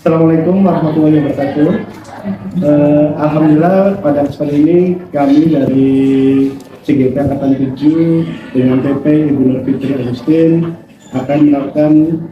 Assalamualaikum warahmatullahi wabarakatuh. Alhamdulillah pada kesempatan ini kami dari CGP Angkatan 7 dengan PP Ibu Nur Fitri Agustin akan melakukan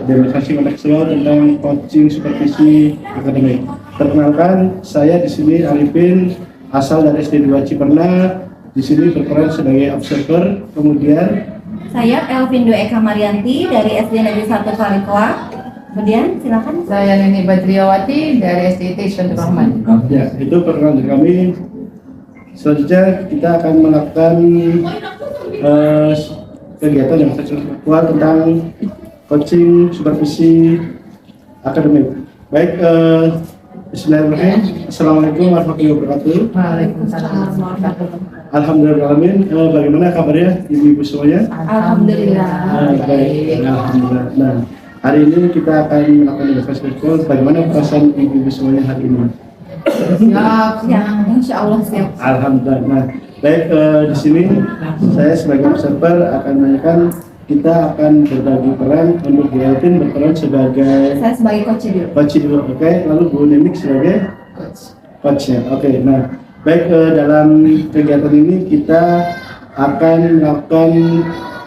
demonstrasi kontekstual tentang coaching supervisi akademik. Perkenalkan, saya di sini Arifin, asal dari SD 2 Ciperna. Di sini berperan sebagai observer. Kemudian saya Elvindo Eka Marianti dari SD Negeri 1 Palikoa. Kemudian silakan. Saya Neni Badriawati dari SDIT Syaikhul Rahman. Ya, itu perkenalan dari kami. Selanjutnya kita akan melakukan kegiatan yang seksual tentang coaching supervisi akademik. Baik, Bismillahirrahmanirrahim. Assalamualaikum warahmatullahi wabarakatuh. Waalaikumsalam. Alhamdulillahirrahmanirrahim. Bagaimana kabarnya ibu-ibu semuanya? Alhamdulillah. Baik, alhamdulillah. Nah, hari ini kita akan melakukan demonstrasi virtual. Bagaimana perasaan ibu-ibu semuanya hari ini? Siap. Ya, insya Allah siap. Alhamdulillah. Nah, baik, di sini saya sebagai observer akan menanyakan, kita akan berbagi peran untuk Bu Elvin berperan sebagai Saya sebagai coach dulu. coach dulu, oke? Lalu Bu Nemik sebagai coachnya, oke? Nah, baik, dalam kegiatan ini kita akan melakukan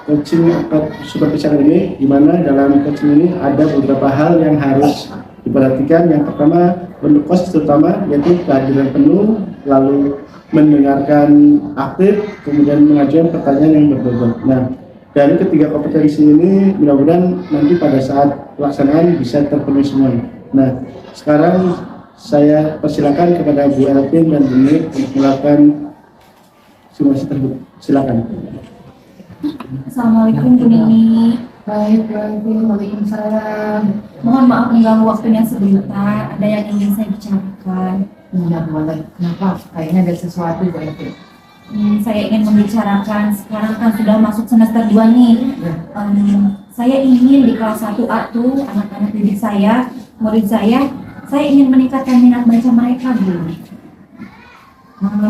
coaching supervisi akademik, di mana dalam coaching ini ada beberapa hal yang harus diperhatikan. Yang pertama, untuk coach terutama yaitu kehadiran penuh, lalu mendengarkan aktif, kemudian mengajukan pertanyaan yang berbobot. Nah, dari ketiga kompetensi ini mudah-mudahan nanti pada saat pelaksanaan bisa terpenuhi semua. Nah, sekarang saya persilakan kepada Bu Elvin dan Bu Nik untuk melakukan simulasi tersebut. Silakan. Assalamualaikum Bu Nini. Baik, Waalaikumsalam. Mohon maaf mengganggu waktunya sebentar. Ada yang ingin saya bicarakan. Enggak boleh. Kenapa? Kayaknya ada sesuatu Bu Elvin. Saya ingin membicarakan, sekarang kan sudah masuk semester 2 nih. Saya ingin di kelas 1A tuh anak-anak didik saya, murid saya ingin meningkatkan minat baca mereka, Bu.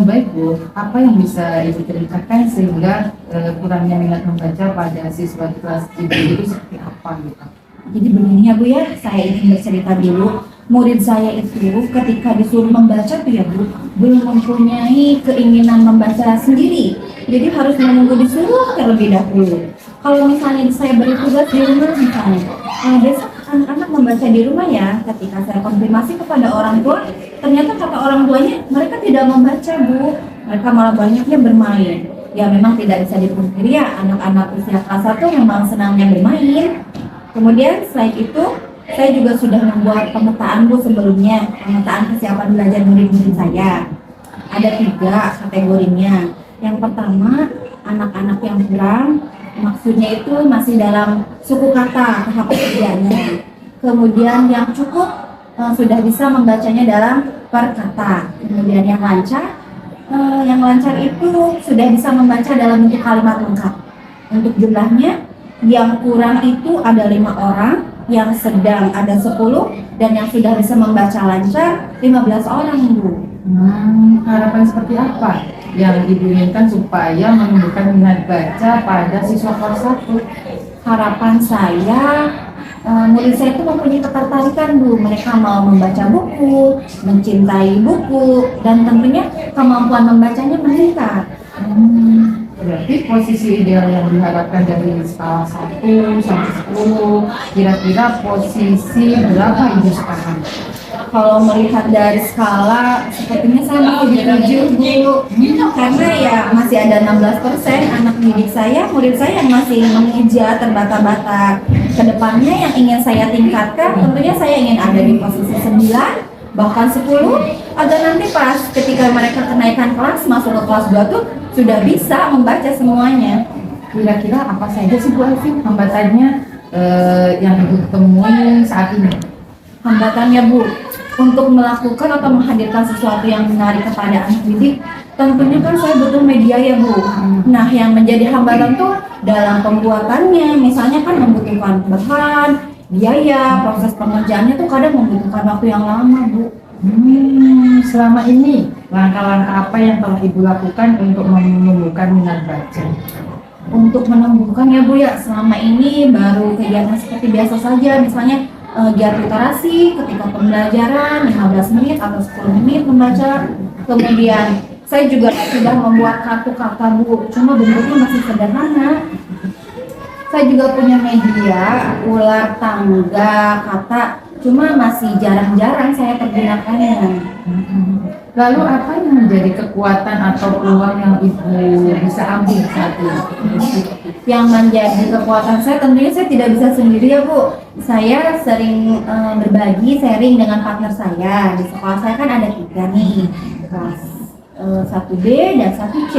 Baik Bu, apa yang bisa Ibu ceritakan sehingga kurangnya minat membaca pada siswa di kelas 3 itu seperti apa gitu? Jadi begini ya Bu ya, saya ingin bercerita dulu. Murid saya itu ketika disuruh membaca tuh ya Bu, belum mempunyai keinginan membaca sendiri. Jadi harus menunggu disuruh terlebih dahulu. Kalau misalnya saya beri tugas di rumah misalnya, besok anak-anak membaca di rumah ya. Ketika saya konfirmasi kepada orang tua, ternyata kata orang tuanya mereka tidak membaca Bu, mereka malah banyaknya bermain. Ya memang tidak bisa dipungkiri ya, anak-anak usia kelas 1 memang senangnya bermain. Kemudian selain itu, saya juga sudah membuat pemetaan Bu sebelumnya, pemetaan kesiapan belajar murid-murid saya. Ada 3 kategorinya. Yang pertama, anak-anak yang kurang, maksudnya itu masih dalam suku kata tahap pekerjaannya. Kemudian yang cukup sudah bisa membacanya dalam per kata. Kemudian yang lancar itu sudah bisa membaca dalam bentuk kalimat lengkap. Untuk jumlahnya, yang kurang itu ada 5 orang, yang sedang ada 10, dan yang sudah bisa membaca lancar 15 orang Bu. Harapan seperti apa yang Ibu inginkan supaya menumbuhkan minat baca pada siswa kelas 1? Harapan saya, murid saya itu mempunyai ketertarikan Bu. Mereka mau membaca buku, mencintai buku, dan tentunya kemampuan membacanya meningkat. Berarti posisi ideal yang diharapkan dari skala 1 sampai 10, kira-kira posisi berapa Ibu sekarang? Kalau melihat dari skala, sepertinya saya masih di 7 Bu. Karena ya masih ada 16% anak didik saya, murid saya yang masih mengejar terbata-bata. Kedepannya yang ingin saya tingkatkan, tentunya saya ingin ada di posisi 9, bahkan 10, agar nanti pas ketika mereka kenaikan kelas, masuk ke kelas 2 tuh sudah bisa membaca semuanya. Kira-kira apa saja sih Bu Elvin hambatannya yang Ibu temui saat ini? Hambatannya Bu, untuk melakukan atau menghadirkan sesuatu yang menarik kepada anak didik, tentunya kan saya butuh media ya Bu. Nah, yang menjadi hambatan tuh dalam pembuatannya, misalnya kan membutuhkan bahan, biaya, proses pengerjaannya tuh kadang membutuhkan waktu yang lama Bu. Selama ini langkah-langkah apa yang telah Ibu lakukan untuk menumbuhkan minat baca? Untuk menumbuhkan ya Bu ya, selama ini baru kegiatan seperti biasa saja, misalnya giat literasi ketika pembelajaran 15 menit atau 10 menit membaca. Kemudian saya juga sudah membuat kartu kata Bu, cuma bentuknya masih sederhana. Saya juga punya media ular tangga kata, cuma masih jarang-jarang saya pergunakannya. Lalu apa yang menjadi kekuatan atau peluang yang Ibu bisa ambil saat ini? Yang menjadi kekuatan saya tentunya saya tidak bisa sendiri ya Bu. Saya sering berbagi, sharing dengan partner saya. Di sekolah saya kan ada 3 nih, kelas 1B dan 1C.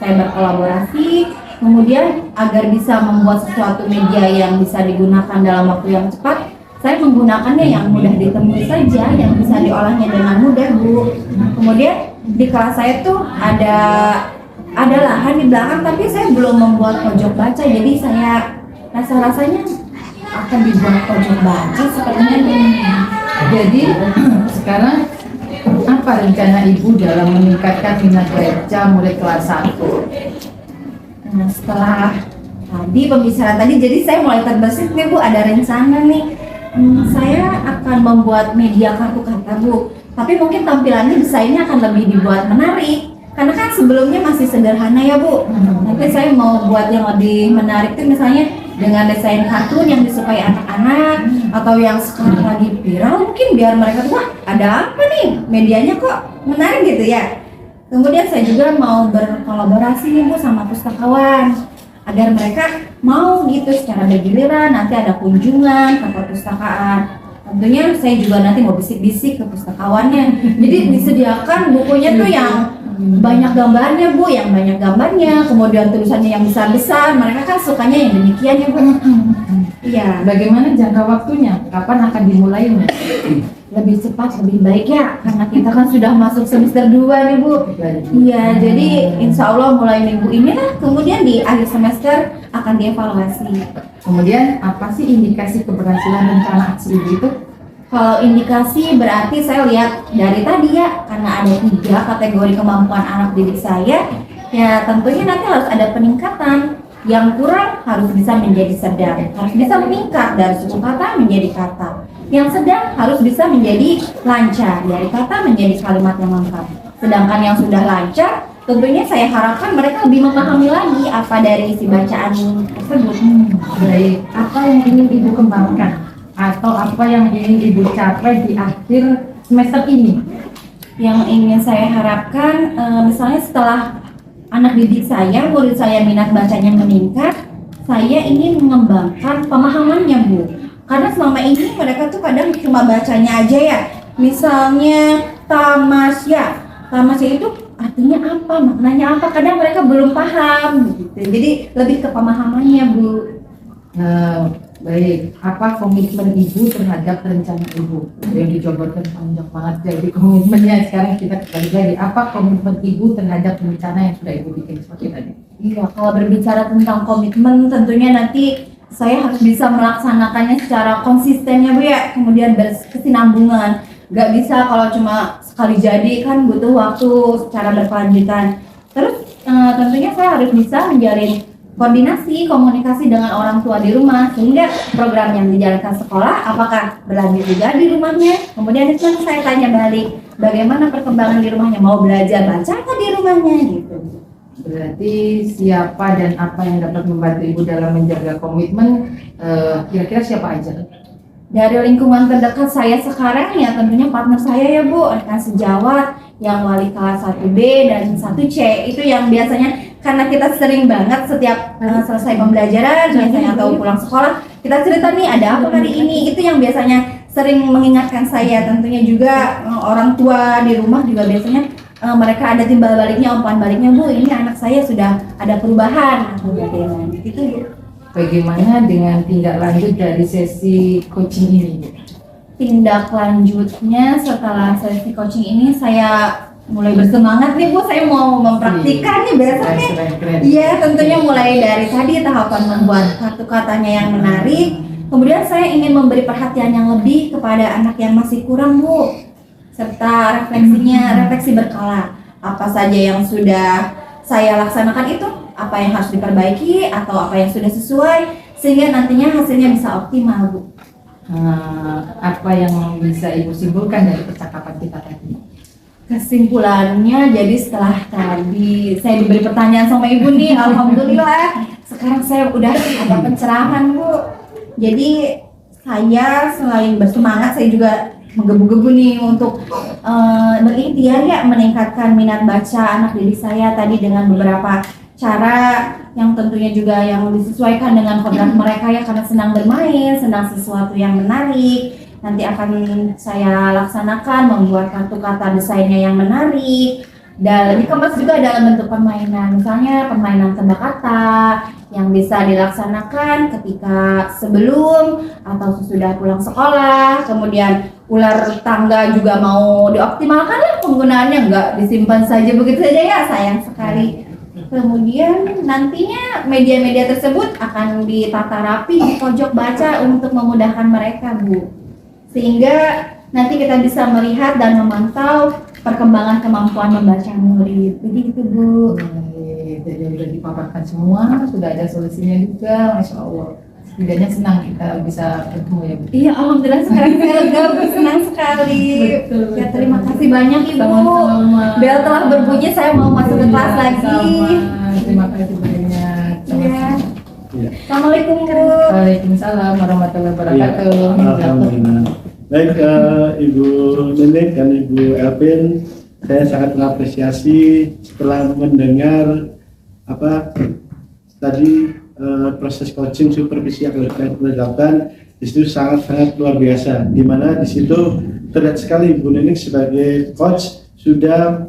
Saya berkolaborasi, kemudian agar bisa membuat sesuatu media yang bisa digunakan dalam waktu yang cepat, saya menggunakannya yang mudah ditemui saja, yang bisa diolahnya dengan mudah Bu. Kemudian di kelas saya tuh ada lahan di belakang, tapi saya belum membuat pojok baca, jadi saya rasanya akan dibuat pojok baca sepertinya nih. Jadi sekarang apa rencana Ibu dalam meningkatkan minat baca mulai kelas 1? Nah, setelah tadi pembicaraan tadi, jadi saya mulai terbesit nih Bu, ada rencana nih. Saya akan membuat media kartu kata Bu, tapi mungkin tampilannya desainnya akan lebih dibuat menarik. Karena kan sebelumnya masih sederhana ya Bu. Nanti saya mau buat yang lebih menarik tuh misalnya dengan desain kartun yang disukai anak-anak atau yang sekarang lagi viral, mungkin biar mereka tuh, wah ada apa nih, medianya kok menarik gitu ya. Kemudian saya juga mau berkolaborasi nih Bu sama pustakawan agar mereka mau gitu secara bergiliran, nanti ada kunjungan ke perpustakaan. Tentunya saya juga nanti mau bisik-bisik ke pustakawannya. Jadi disediakan bukunya tuh yang banyak gambarnya Bu, yang banyak gambarnya, kemudian tulisannya yang besar-besar. Mereka kan sukanya yang demikian ya Bu. Iya. Bagaimana jangka waktunya? Kapan akan dimulainya? Lebih cepat lebih baik ya, karena kita kan sudah masuk semester 2 nih Bu. Iya, jadi insya Allah mulai minggu ini lah, kemudian di akhir semester akan dievaluasi. Kemudian apa sih indikasi keberhasilan rencana aksi Ibu itu? Kalau indikasi berarti saya lihat dari tadi ya, karena ada 3 kategori kemampuan anak didik saya, ya tentunya nanti harus ada peningkatan. Yang kurang harus bisa menjadi sedang, harus bisa meningkat dari suku kata menjadi kata. Yang sedang harus bisa menjadi lancar, dari kata menjadi kalimat yang lengkap. Sedangkan yang sudah lancar, tentunya saya harapkan mereka lebih memahami lagi apa dari isi bacaan tersebut. Baik, apa yang ingin Ibu kembangkan? Atau apa yang ingin Ibu capai di akhir semester ini? Yang ingin saya harapkan, misalnya setelah anak didik saya, murid saya minat bacanya meningkat, saya ingin mengembangkan pemahamannya Bu. Karena selama ini mereka tuh kadang cuma bacanya aja ya. Misalnya tamasya itu artinya apa, maknanya apa, kadang mereka belum paham gitu. Jadi lebih ke pemahamannya Bu. Baik, apa komitmen Ibu terhadap rencana Ibu yang dijabarkan panjang banget? Jadi komitmennya sekarang kita kembali lagi. Apa komitmen Ibu terhadap rencana yang sudah Ibu bikin seperti tadi? Iya, kalau berbicara tentang komitmen, tentunya nanti saya harus bisa melaksanakannya secara konsisten ya Bu ya, kemudian berkesinambungan. Gak bisa kalau cuma sekali jadi, kan butuh waktu secara berkelanjutan. Terus tentunya saya harus bisa menjalin koordinasi, komunikasi dengan orang tua di rumah, sehingga program yang dijalankan sekolah apakah berlanjut juga di rumahnya. Kemudian itu saya tanya balik, bagaimana perkembangan di rumahnya, mau belajar baca apa di rumahnya gitu. Berarti siapa dan apa yang dapat membantu Ibu dalam menjaga komitmen, kira-kira siapa aja? Dari lingkungan terdekat saya sekarang ya tentunya partner saya ya Bu, rekan sejawat yang wali kelas 1B dan 1C, itu yang biasanya karena kita sering banget setiap selesai pembelajaran biasanya atau pulang sekolah kita cerita nih ada apa hari ini, itu yang biasanya sering mengingatkan saya. Tentunya juga orang tua di rumah juga biasanya mereka ada timbal baliknya, umpan baliknya, Bu ini anak saya sudah ada perubahan gitu Bu. Bagaimana dengan tindak lanjut dari sesi coaching ini? Tindak lanjutnya setelah sesi coaching ini saya mulai bersemangat nih Bu, saya mau mempraktikkan nih besok nih. Iya, tentunya mulai dari tadi tahapan membuat kartu katanya yang menarik. Kemudian saya ingin memberi perhatian yang lebih kepada anak yang masih kurang Bu, serta refleksi berkala. Apa saja yang sudah saya laksanakan itu, apa yang harus diperbaiki atau apa yang sudah sesuai, sehingga nantinya hasilnya bisa optimal Bu. Apa yang bisa Ibu simpulkan dari percakapan kita tadi? Kesimpulannya, jadi setelah tadi saya diberi pertanyaan sama ibu nih, alhamdulillah sekarang saya udah ada pencerahan Bu. Jadi saya selain bersemangat, saya juga menggebu-gebu nih untuk berikhtiar ya meningkatkan minat baca anak didik saya tadi dengan beberapa cara yang tentunya juga yang disesuaikan dengan kodrat mereka ya, karena senang bermain, senang sesuatu yang menarik. Nanti akan saya laksanakan membuat kartu kata desainnya yang menarik dan dikemas juga dalam bentuk permainan, misalnya permainan tebak kata yang bisa dilaksanakan ketika sebelum atau sesudah pulang sekolah. Kemudian ular tangga juga mau dioptimalkan lah penggunaannya, nggak disimpan saja begitu saja ya, sayang sekali. Kemudian nantinya media-media tersebut akan ditata rapi di pojok baca untuk memudahkan mereka Bu, sehingga nanti kita bisa melihat dan memantau perkembangan kemampuan membaca murid. Begitu Bu. Jadi sudah dipaparkan semua, sudah ada solusinya juga, Masya Allah. Setidaknya senang kita bisa bertemu ya Bu. Iya, alhamdulillah sekarang saya lega Bu, senang sekali. Betul, Ya, terima kasih banyak Ibu. Sama-sama. Bel telah berbunyi, saya mau masuk ke kelas lagi. Sama. Terima kasih banyak. Ya. Iya. Assalamualaikum Bu. Waalaikumsalam warahmatullahi wabarakatuh. Iya, alhamdulillah. Baik, Ibu Nenek dan Ibu Elvin, saya sangat mengapresiasi setelah mendengar tadi proses coaching supervisi yang dilakukan. Di situ sangat luar biasa, di mana di situ terlihat sekali Ibu Nenek sebagai coach sudah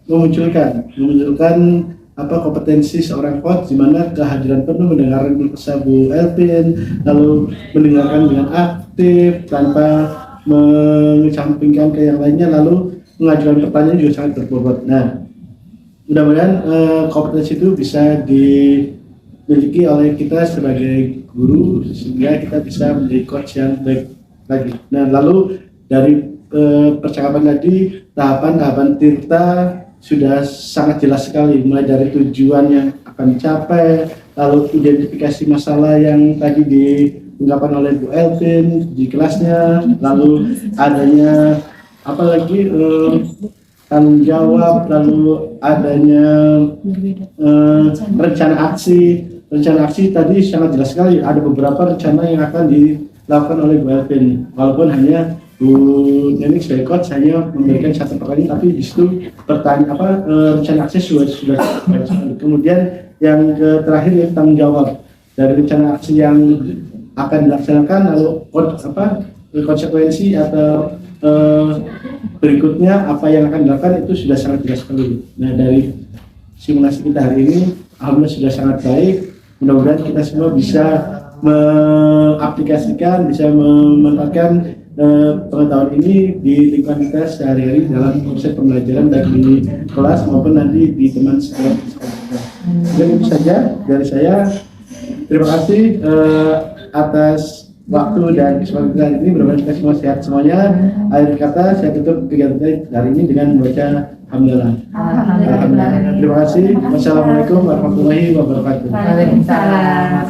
memunculkan kompetensi seorang coach, di mana kehadiran penuh mendengarkan kisah Bu Elvin, lalu mendengarkan dengan aktif tanpa mengesampingkan ke yang lainnya, lalu mengajukan pertanyaan juga sangat berbobot. Nah, mudah-mudahan kompetensi itu bisa dimiliki oleh kita sebagai guru sehingga kita bisa menjadi coach yang baik lagi. Nah, lalu dari percakapan tadi, tahapan-tahapan Tirta sudah sangat jelas sekali, mulai dari tujuan yang akan dicapai, lalu identifikasi masalah yang tadi diungkapkan oleh Bu Elvin di kelasnya, lalu adanya tanggung jawab, lalu adanya rencana aksi. Rencana aksi tadi sangat jelas sekali, ada beberapa rencana yang akan dilakukan oleh Bu Elvin, walaupun hanya Bu Nenek sebagai coach hanya memberikan satu pertanyaan, tapi di situ rencana aksi sudah. Kemudian yang terakhir ya, tanggung jawab dari rencana aksi yang akan dilaksanakan, lalu konsekuensi atau berikutnya apa yang akan dilakukan itu sudah sangat jelas sekali. Nah, dari simulasi kita hari ini alhamdulillah sudah sangat baik. Mudah-mudahan kita semua bisa mengaplikasikan, bisa memanfaatkan pengetahuan ini di lingkungan kita sehari-hari dalam proses pembelajaran baik di kelas maupun nanti di teman sekolah kita. Dan itu saja dari saya. Terima kasih atas waktu dan kesempatan ini. Mudah-mudahan kita semua sehat semuanya. Akhir kata saya tutup kegiatan hari ini dengan membaca Alhamdulillah. Alhamdulillah. Terima kasih. Wassalamualaikum warahmatullahi wabarakatuh. Waalaikumsalam.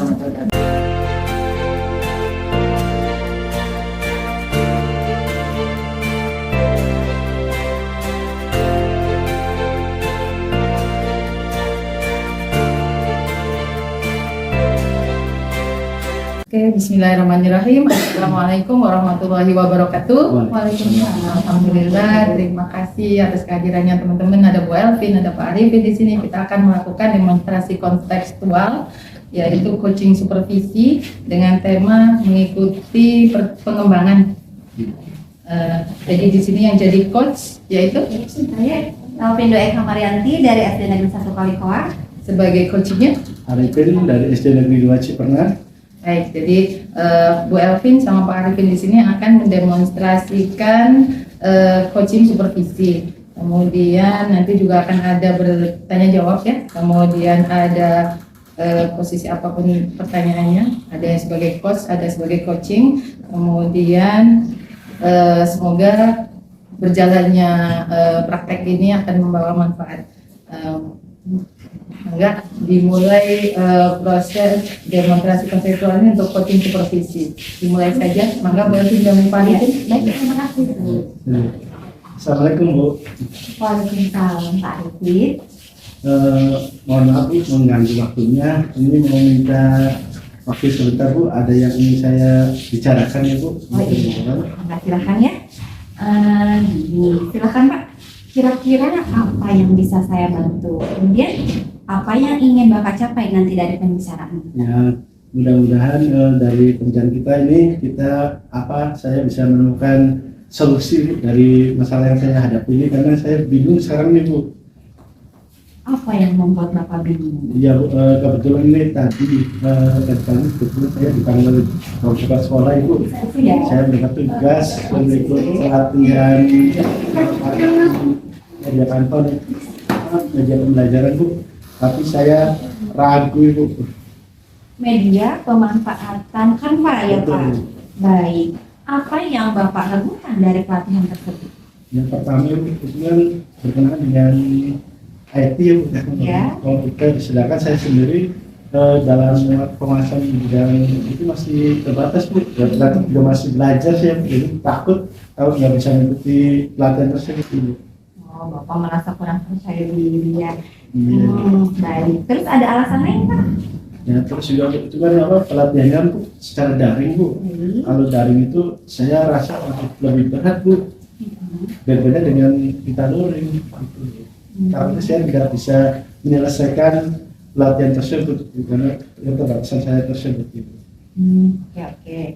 Oke, bismillahirrahmanirrahim. Assalamualaikum warahmatullahi wabarakatuh. Waalaikumsalam. Alhamdulillah, terima kasih atas kehadirannya teman-teman. Ada Bu Elvin, ada Pak Arifin di sini. Kita akan melakukan demonstrasi kontekstual, yaitu coaching supervisi dengan tema mengikuti pengembangan. Jadi di sini yang jadi coach yaitu Saya Elvin Eka Marianti dari SD Negeri 1 Kalikoa. sebagai coachingnya. Arifin dari SD Negeri 2 Ciperna. Baik, jadi Bu Elvin sama Pak Arifin di sini akan mendemonstrasikan coaching supervisi. Kemudian nanti juga akan ada bertanya jawab ya. Kemudian ada posisi apapun pertanyaannya. Ada yang sebagai coach, ada sebagai coaching. Kemudian semoga berjalannya praktek ini akan membawa manfaat. Enggak, dimulai proses demonstrasi konseptual ini untuk coaching supervisi. Dimulai saja, maka Bu Elvin dan Pak Ya, Arifin. baik, terima kasih Bu. Assalamualaikum Bu. Waalaikumsalam Pak Arifin. Mohon maaf Bu, mengganggu waktunya. Ini mau minta waktu sebentar Bu. Ada yang ingin saya bicarakan ya Bu. Oh iya, Pak, silakan ya. Silakan Pak. Kira-kira apa yang bisa saya bantu? Kemudian apa yang ingin Bapak capai nanti dari pembicaraan? Ya, mudah-mudahan dari pembicaraan kita ini saya bisa menemukan solusi dari masalah yang saya hadapi ini, karena saya bingung sekarang nih Bu. Apa yang membuat Bapak bingung? Ya Bu, kebetulan ini tadi kebetulan saya dipanggil kepala sekolah Ibu. Ya. Saya mendapat tugas berikut pelatihan media kantor, media pembelajaran Bu. Tapi saya ragu Ibu. Media pemanfaatan Canva ya Pak. Betul. Baik. Apa yang Bapak lakukan dari pelatihan tersebut? Yang pertama Ibu, itu kan berkenaan dengan IT ya Bu, Ya. komputer. Sedangkan saya sendiri dalam penguasaan bidang itu masih terbatas Bu. Dan juga masih belajar saya, jadi takut kalau nggak bisa mengikuti pelatihan tersebut Bu. Oh, Bapak merasa kurang percaya diri ya. Iya. Baik. Terus ada alasan lain Pak? Ya, terus juga itu kan pelatihan kan Bu secara daring Bu. Kalau daring itu saya rasa lebih berat Bu. Berbeda dengan kita luring gitu. Karena saya tidak bisa menyelesaikan pelatihan tersebut karena keterbatasan saya tersebut gitu. Oke.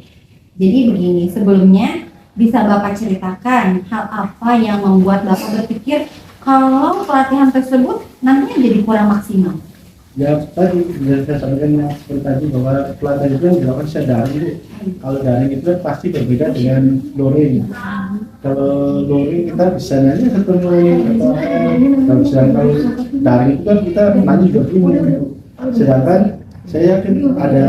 Jadi begini, sebelumnya bisa Bapak ceritakan hal apa yang membuat Bapak berpikir kalau pelatihan tersebut nantinya jadi kurang maksimal? Ya tadi sudah saya sampaikan seperti tadi bahwa pelatihan itu yang dilakukan secara daring Bu. Kalau daring itu kan pasti berbeda dengan luring. Kalau luring kita bisa nanya ketemu atau kalau daring itu kan kita nanya juga bingung Bu. Sedangkan saya yakin ada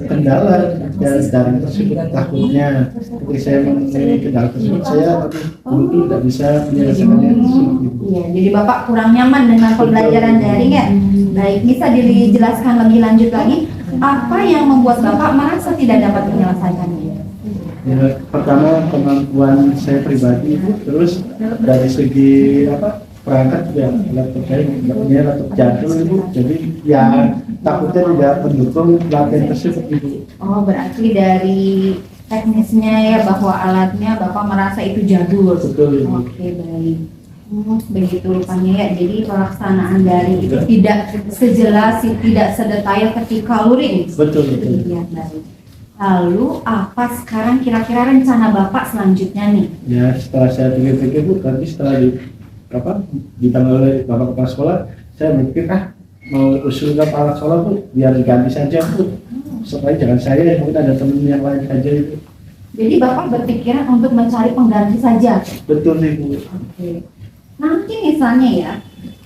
kendala dari daring tersebut, takutnya ketika saya mengalami kendala tersebut saya tentu tidak bisa menyelesaikannya tersebut. Iya, jadi Bapak kurang nyaman dengan pembelajaran daring ya? Baik, bisa dijelaskan lebih lanjut lagi apa yang membuat Bapak merasa tidak dapat menyelesaikannya? Ya, pertama kemampuan saya pribadi Bu, terus dari segi perangkat juga laptop saya nggak punya laptop jadul Ibu, jadi ya takutnya tidak mendukung pelatihan tersebut Ibu. Oh, berarti dari teknisnya ya bahwa alatnya Bapak merasa itu jadul. Betul Ibu. Oke, baik. Begitu rupanya ya. Jadi pelaksanaan dari itu tidak sejelas, tidak sedetail ketika luring. Betul. Iya, baik. Lalu apa sekarang kira-kira rencana Bapak selanjutnya nih? Ya setelah saya pikir-pikir Bu, tadi setelah ditanggal oleh Bapak Kepala Sekolah, saya mikir mau usul ke kepala sekolah Bu, biar diganti saja Bu, supaya jangan saya, mungkin ada teman yang lain saja Ibu. Jadi Bapak berpikiran untuk mencari pengganti saja? Betul Ibu. Oke. Nanti misalnya ya,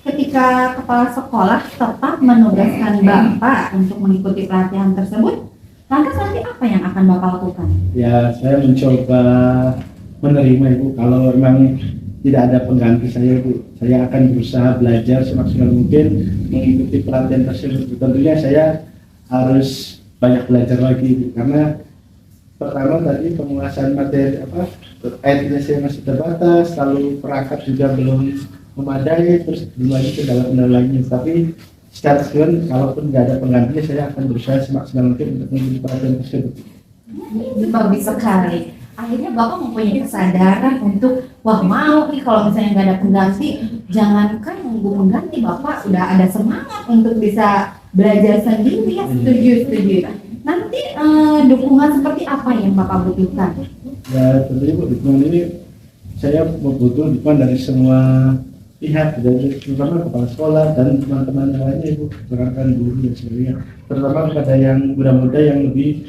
ketika kepala sekolah tetap menugaskan Bapak untuk mengikuti pelatihan tersebut, lantas nanti apa yang akan Bapak lakukan? Ya saya mencoba menerima Ibu, kalau memang tidak ada pengganti saya Bu, saya akan berusaha belajar semaksimal mungkin mengikuti pelatihan tersebut. Tentunya saya harus banyak belajar lagi Bu, karena pertama tadi penguasaan materi IT-nya saya masih terbatas, lalu perangkat juga belum memadai, terus belum lagi kendala-kendala lainnya. Tapi secara keseluruhan kalaupun tidak ada penggantinya, saya akan berusaha semaksimal mungkin untuk mengikuti pelatihan tersebut. Bagus sekali. Akhirnya Bapak mempunyai kesadaran untuk mau nih kalau misalnya nggak ada pengganti, jangankan nunggu pengganti, Bapak udah ada semangat untuk bisa belajar sendiri ya. Setuju. Nanti dukungan seperti apa yang Bapak butuhkan? Ya tentunya Bu, dukungan ini saya membutuhkan dukungan dari semua pihak, dari terutama kepala sekolah dan teman-teman yang lainnya Ibu, rekan guru dan sebagainya, terutama kepada yang muda-muda yang lebih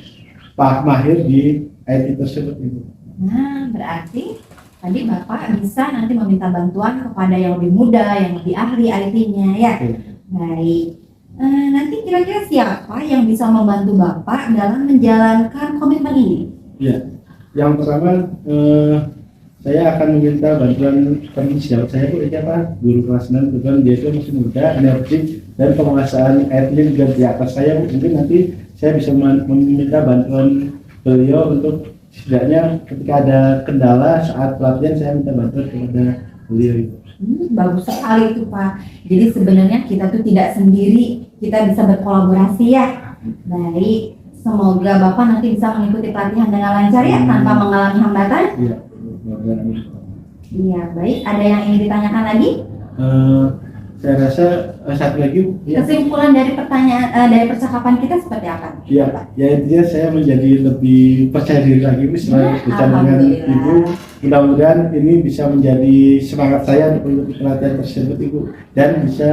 mahir di IT tersebut Ibu. Nah, berarti tadi Bapak bisa nanti meminta bantuan kepada yang lebih muda, yang lebih ahli IT-nya ya. Baik. Nanti kira-kira siapa yang bisa membantu Bapak dalam menjalankan komitmen ini? Ya, yang pertama saya akan meminta bantuan teman sejawat saya Bu, siapa? Guru kelas 6, kebetulan dia itu masih muda, energik, dan penguasaan admin juga di atas saya Bu. Mungkin nanti saya bisa meminta bantuan beliau untuk setidaknya ketika ada kendala saat pelatihan saya minta bantuan kepada beliau Ibu. Bagus sekali itu Pak. Jadi sebenarnya kita tuh tidak sendiri, kita bisa berkolaborasi ya. Baik, semoga Bapak nanti bisa mengikuti pelatihan dengan lancar ya, tanpa mengalami hambatan. Iya. Iya, baik. Ada yang ingin ditanyakan lagi? Saya rasa satu lagi ya. Kesimpulan dari pertanyaan dari percakapan kita seperti apa? Ya, ya intinya saya menjadi lebih percaya diri lagi Bu, setelah bicara dengan Alhamdulillah. Ibu. Mudah-mudahan ini bisa menjadi semangat saya untuk mengikuti pelatihan tersebut Ibu, dan bisa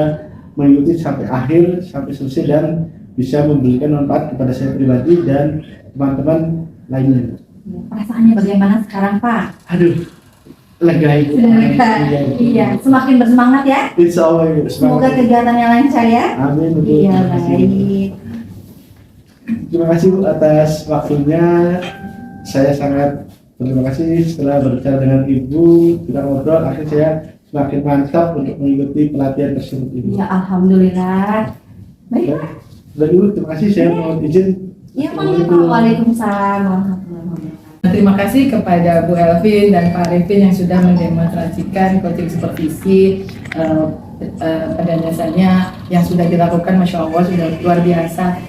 mengikuti sampai akhir, sampai selesai, dan bisa memberikan manfaat kepada saya pribadi dan teman-teman lainnya. Ya, perasaannya bagaimana sekarang Pak? Aduh, lega Ibu. Sudah lega. Iya, semakin bersemangat ya. Insya Allah Ibu. Semoga kegiatannya lancar ya. Amin. Ibu. Iya, Terima kasih. baik. Terima kasih Bu atas waktunya. Saya sangat terima kasih setelah berbicara dengan Ibu, kita ngobrol, akhirnya saya semakin mantap untuk mengikuti pelatihan tersebut Ibu. Ya, alhamdulillah. Baik. Dan Ibu, terima kasih, saya mohon izin. Ya, Waalaikumsalam warahmatullahi wabarakatuh. Terima kasih kepada Bu Elvin dan Pak Arifin yang sudah mendemonstrasikan coaching supervisi. Pada dasarnya yang sudah dilakukan, Masya Allah, sudah luar biasa.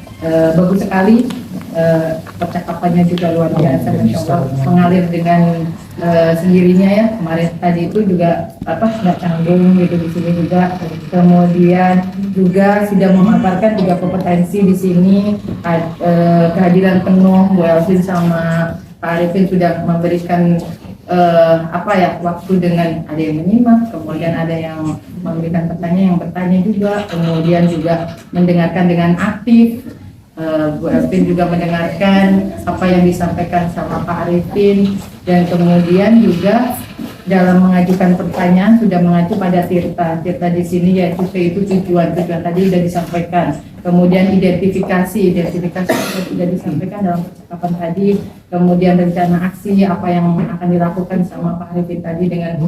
Bagus sekali, percakapannya juga luar biasa, Masya Allah, mengalir dengan sendirinya ya. Kemarin tadi itu juga nggak canggung gitu di sini juga. Kemudian juga sudah memaparkan 3 kompetensi di sini. Kehadiran penuh Bu Elvin sama Pak Arifin sudah memberikan waktu dengan ada yang menyimak, kemudian ada yang memberikan pertanyaan, yang bertanya juga, kemudian juga mendengarkan dengan aktif. Bu Elvin juga mendengarkan apa yang disampaikan sama Pak Arifin, dan kemudian juga dalam mengajukan pertanyaan sudah mengacu pada Tirta di sini, yaitu T itu tujuan tadi sudah disampaikan. Kemudian identifikasi sudah disampaikan dalam percakapan tadi. Kemudian rencana aksi apa yang akan dilakukan sama Pak Arifin tadi dengan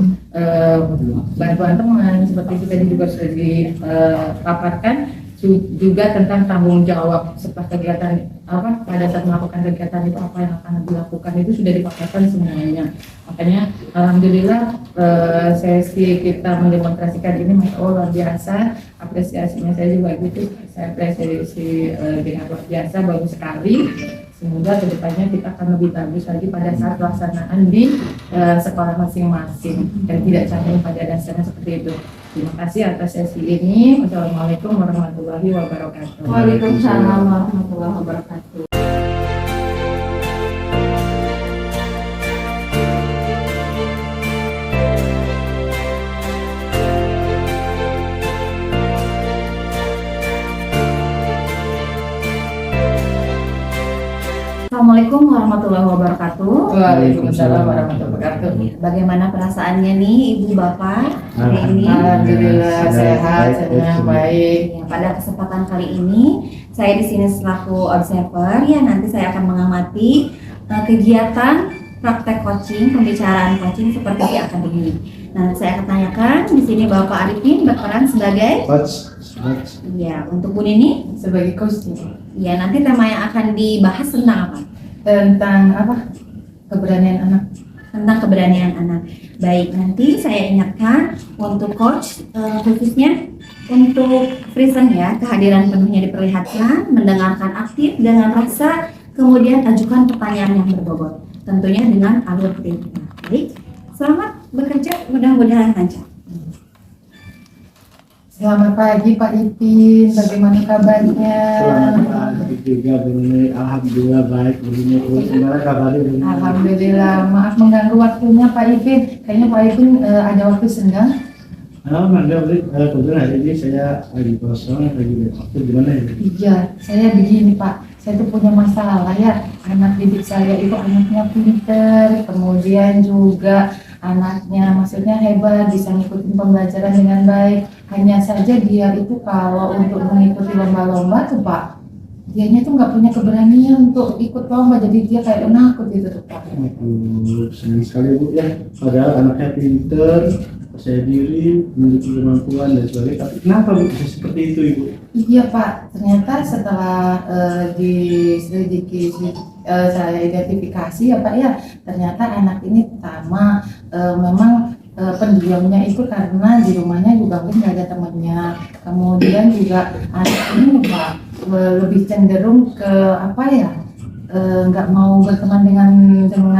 bantuan teman, seperti itu tadi juga sudah dipaparkan. Juga tentang tanggung jawab setelah kegiatan pada saat melakukan kegiatan itu apa yang akan dilakukan itu sudah dipaparkan semuanya. Makanya alhamdulillah sesi kita mendemonstrasikan ini Masya Allah luar biasa. Apresiasinya saya juga gitu, saya apresiasi dengan luar biasa, bagus sekali. Semoga kedepannya kita akan lebih bagus lagi pada saat pelaksanaan di sekolah masing-masing dan tidak canggung pada dasarnya seperti itu. Terima kasih atas sesi ini. Wassalamualaikum warahmatullahi wabarakatuh. Waalaikumsalam warahmatullahi wabarakatuh. Assalamualaikum warahmatullahi wabarakatuh. Waalaikumsalam warahmatullahi wabarakatuh. Bagaimana perasaannya nih Ibu Bapak hari ini? Alhamdulillah sehat, senang, baik. Ya, pada kesempatan kali ini saya di sini selaku observer ya, nanti saya akan mengamati kegiatan praktek coaching, pembicaraan coaching seperti akan begini. Nah, saya akan tanyakan di sini Bapak Arifin berperan sebagai Coach. Iya, untuk Bu Nini Sebagai coach ya, nanti tema yang akan dibahas tentang apa? tentang keberanian anak. Tentang keberanian anak. Baik, nanti saya ingatkan untuk coach khususnya untuk present ya, kehadiran penuhnya diperlihatkan, mendengarkan aktif dengan rasa, kemudian ajukan pertanyaan yang berbobot, tentunya dengan alur cerita. Baik, selamat bekerja, mudah-mudahan lancar. Selamat pagi Pak Ipin, bagaimana kabarnya? Selamat pagi juga Bu Nini. Alhamdulillah baik Bu Nini. Gimana kabarnya Bu Nini? Alhamdulillah, maaf mengganggu waktunya Pak Ipin. Kayaknya Pak Ipin ada waktu senggang? Enggak Bu, kebetulan hari ini saya lagi kosong, lagi waktu gimana ya? Iya, saya begini Pak, saya tuh punya masalah ya. Anak didik saya itu anaknya pinter, kemudian juga anaknya maksudnya hebat, bisa ngikutin pembelajaran dengan baik. Hanya saja dia itu kalau untuk mengikuti lomba-lomba tuh Pak, dianya tuh nggak punya keberanian untuk ikut lomba, jadi dia kayak penakut gitu tuh Pak. Sayang sekali Bu ya, padahal anaknya pinter, percaya diri, memiliki kemampuan dan sebagainya. Tapi kenapa Bu bisa seperti itu Ibu? Iya Pak, ternyata setelah diselidiki, saya identifikasi ya Pak ya, ternyata anak ini pertama memang pendiamnya itu karena di rumahnya juga mungkin nggak ada temannya. Kemudian juga anak ini Pak lebih cenderung ke apa ya, nggak mau berteman dengan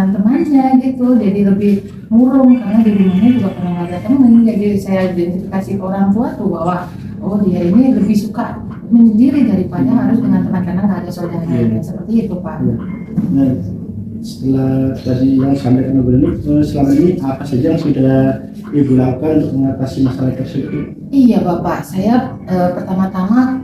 temannya gitu, jadi lebih murung karena di rumahnya juga pernah nggak ada teman. Jadi saya identifikasi ke orang tua tuh bahwa oh dia ini lebih suka menyendiri daripada harus dengan teman karena nggak ada saudaranya. Seperti itu Pak. Ya. Nah, setelah tadi yang sampaikan Ibu ini, selama ini apa saja yang sudah Ibu lakukan untuk mengatasi masalah tersebut? Iya Bapak, saya pertama-tama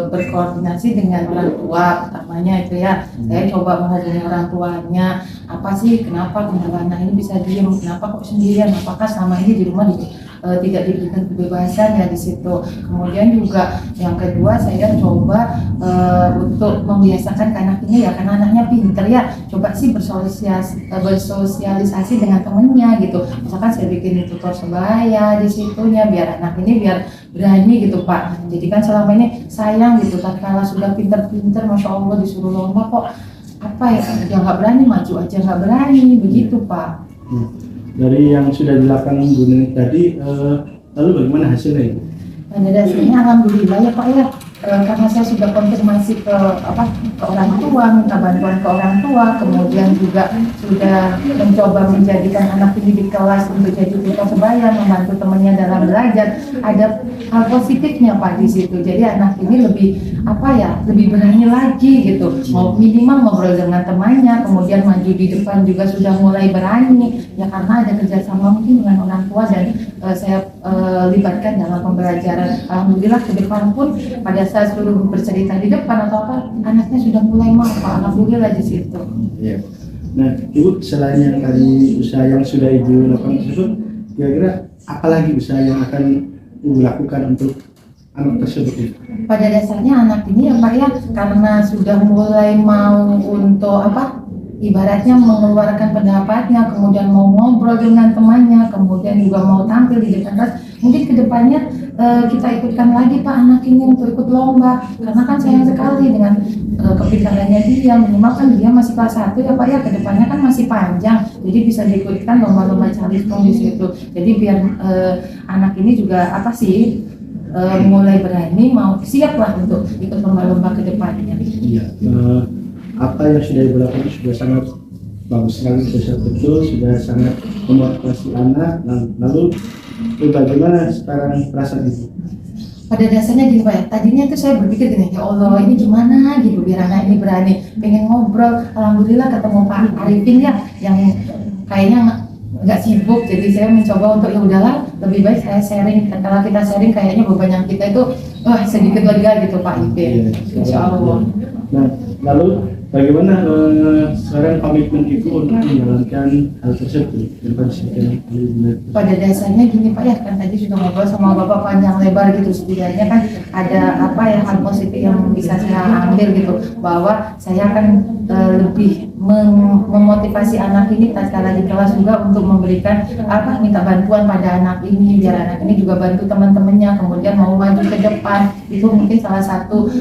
berkoordinasi dengan orang tua. Pertamanya itu ya, saya coba menghubungi orang tuanya. Apa sih, kenapa anak ini bisa diam? Kenapa kok sendirian? Apakah selama ini di rumah tidak diberikan kebebasan ya di situ. Kemudian juga yang kedua saya coba untuk membiasakan ke anak ini ya, karena anaknya pinter ya, coba sih bersosialisasi dengan temennya gitu. Misalkan saya bikin tutor sebaya di situnya biar anak ini biar berani gitu Pak. Jadi kan selama ini sayang gitu, tatkala sudah pinter-pinter, masya Allah disuruh lomba kok apa ya, dia nggak berani, maju aja nggak berani begitu Pak. Dari yang sudah dilakukan Bu Nenek tadi, lalu bagaimana hasilnya? Pada dasarnya alhamdulillah ya Pak ya, karena saya sudah konfirmasi ke orang tua, minta bantuan ke orang tua, kemudian juga sudah mencoba menjadikan anak ini di kelas untuk jadi tutor sebaya, membantu temannya dalam belajar. Ada hal positifnya Pak di situ. Jadi anak ini lebih lebih berani lagi gitu. Mau minimal ngobrol dengan temannya, kemudian maju di depan juga sudah mulai berani. Ya karena ada kerjasama mungkin dengan orang tua dan saya libatkan dalam pembelajaran. Alhamdulillah ke depan pun pada saat suruh bercerita di depan atau apa, anaknya sudah mulai mau Pak. Alhamdulillah di situ. Iya. Nah, Ibu selain yang tadi usaha yang sudah Ibu lakukan tersebut, kira-kira apa lagi usaha yang akan Ibu lakukan untuk anak tersebut? Pada dasarnya anak ini ya Pak ya, karena sudah mulai mau untuk ibaratnya mengeluarkan pendapatnya, kemudian mau ngobrol dengan temannya, kemudian juga mau tampil di depan kelas. Mungkin kedepannya kita ikutkan lagi Pak anak ini untuk ikut lomba, karena kan sayang sekali dengan kepintarannya dia, minimal kan dia masih kelas 1 ya Pak ya, kedepannya kan masih panjang, jadi bisa diikutkan lomba-lomba calistung di situ. Jadi biar anak ini juga mulai berani, mau siap lah untuk ikut lomba-lomba kedepannya. Iya. Apa yang sudah Ibu lakukan sudah sangat bagus sekali, sudah sangat memotivasi anak. Lalu bagaimana sekarang perasaan Ibu? Pada dasarnya gini Pak ya, tadinya itu saya berpikir gini, ya Allah ini gimana gitu biar anak ini berani, pengen ngobrol. Alhamdulillah ketemu Pak Arifin ya, yang kayaknya nggak sibuk, jadi saya mencoba untuk ya udahlah lebih baik saya sharing. Dan kalau kita sharing kayaknya beban yang kita itu sedikit lega gitu Pak Arifin. Insya Allah. Nah, lalu bagaimana sekarang komitmen Ibu untuk menjalankan hal tersebut? Pada dasarnya gini Pak ya, kan tadi sudah ngobrol sama Bapak panjang lebar gitu, setidaknya kan ada hal positif yang bisa saya ambil gitu, bahwa saya akan lebih memotivasi anak ini tatkala di kelas juga untuk memberikan minta bantuan pada anak ini biar anak ini juga bantu teman-temannya, kemudian mau maju ke depan. Itu mungkin salah satu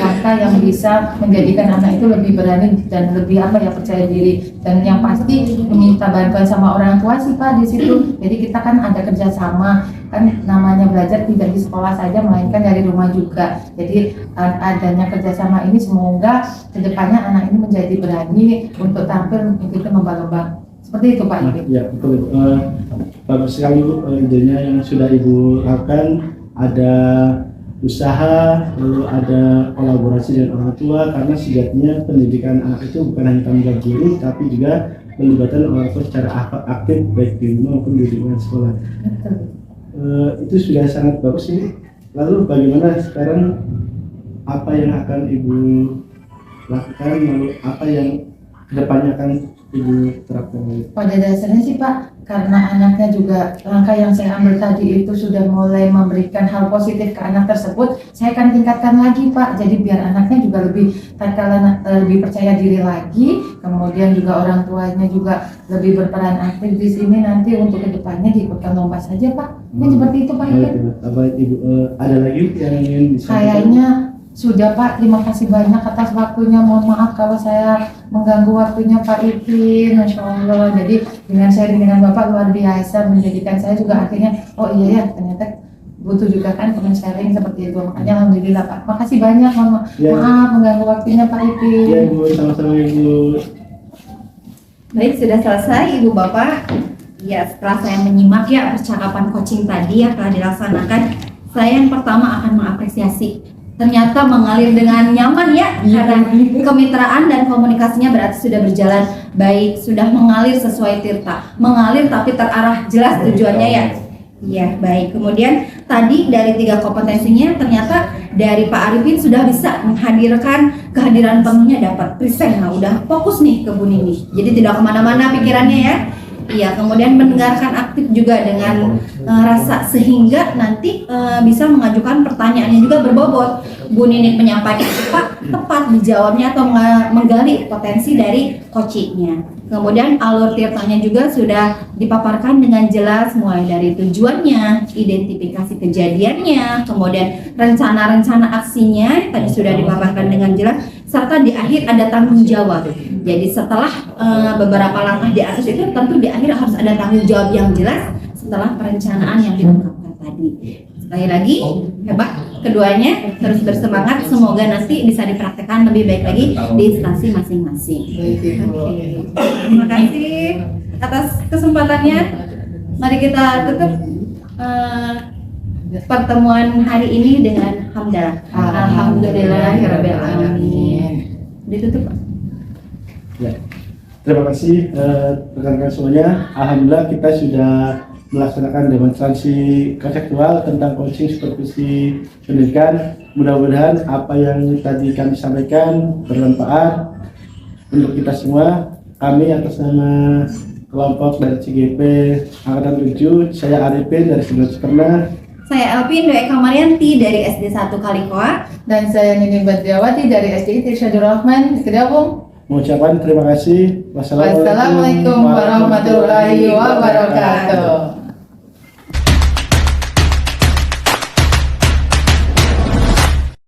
langkah yang bisa menjadikan anak itu lebih berani dan lebih percaya diri. Dan yang pasti meminta bantuan sama orang tua sih Pak di situ. Jadi kita kan ada kerjasama, kan namanya belajar tidak di sekolah saja melainkan dari rumah juga. Jadi adanya kerjasama ini semoga kedepannya anak ini menjadi berani untuk tampil mengikuti lomba-lomba seperti itu Pak. Ya betul. Bagus sekali Bu, idenya yang sudah Ibu lakukan. Ada usaha, lalu ada kolaborasi dengan orang tua, karena sejatinya pendidikan anak itu bukan hanya tanggung jawab guru, tapi juga melibatkan orang tua secara aktif baik di rumah maupun di lingkungan sekolah. Itu sudah sangat bagus ini. Lalu bagaimana sekarang, apa yang akan Ibu lakukan, lalu apa yang kedepannya akan Ibu terapkan? Pada dasarnya sih Pak, karena anaknya juga langkah yang saya ambil tadi itu sudah mulai memberikan hal positif ke anak tersebut, saya akan tingkatkan lagi Pak. Jadi biar anaknya juga lebih tatkala lebih percaya diri lagi, kemudian juga orang tuanya juga lebih berperan aktif di sini nanti untuk kedepannya diikutkan lomba saja Pak. Seperti itu Pak. Apa Ibu ada lagi yang ingin disampaikan? Kayaknya sudah Pak, terima kasih banyak atas waktunya. Mohon maaf kalau saya mengganggu waktunya Pak Ipin, Masya Allah. Jadi dengan sharing dengan Bapak luar biasa, menjadikan saya juga akhirnya, oh iya ya ternyata butuh juga kan teman sharing seperti itu. Makanya Alhamdulillah Pak, makasih banyak. Ya. Maaf mengganggu waktunya Pak Ipin. Ya Ibu, sama-sama Ibu. Baik, sudah selesai Ibu Bapak. Ya, setelah saya menyimak ya percakapan coaching tadi yang telah dilaksanakan, saya yang pertama akan mengapresiasi. Ternyata mengalir dengan nyaman ya, karena kemitraan dan komunikasinya berarti sudah berjalan baik, sudah mengalir sesuai tirta, mengalir tapi terarah jelas tujuannya ya. Iya, baik. Kemudian tadi dari 3 kompetensinya ternyata dari Pak Arifin sudah bisa menghadirkan kehadiran penuhnya dapat present. Nah, udah fokus nih ke Bu Nini. Jadi tidak kemana-mana pikirannya ya. Iya, kemudian mendengarkan aktif juga dengan rasa sehingga nanti bisa mengajukan pertanyaannya juga berbobot. Bu Ninik menyampaikan tepat dijawabnya atau menggali potensi dari coachingnya. Kemudian alur tirtanya juga sudah dipaparkan dengan jelas mulai dari tujuannya, identifikasi kejadiannya, kemudian rencana-rencana aksinya tadi sudah dipaparkan dengan jelas, serta di akhir ada tanggung jawab. Jadi setelah beberapa langkah di atas itu tentu di akhir harus ada tanggung jawab yang jelas setelah perencanaan yang diungkapkan tadi. Sekali lagi, hebat keduanya, terus bersemangat, semoga nanti bisa dipraktekkan lebih baik lagi di instansi masing-masing. Oke. Terima kasih atas kesempatannya. Mari kita tutup pertemuan hari ini dengan hamdalah. Alhamdulillahirabbil alamin. Ditutup Pak. Ya. Terima kasih rekan-rekan semuanya. Alhamdulillah kita sudah melaksanakan demonstrasi konseptual tentang coaching supervisi pendidikan. Mudah-mudahan apa yang tadi kami sampaikan bermanfaat untuk kita semua. Kami atas nama kelompok dari CGP Angkatan 7, saya Arifin dari Sidoarjo Pernah. Saya Elvin Dwi Eka Marianti dari SD 1 Kalikoa. Dan saya Nini Badriawati dari SDI Tirsyadul Rahman Kedawung. Mengucapkan terima kasih. Wassalamualaikum warahmatullahi wabarakatuh.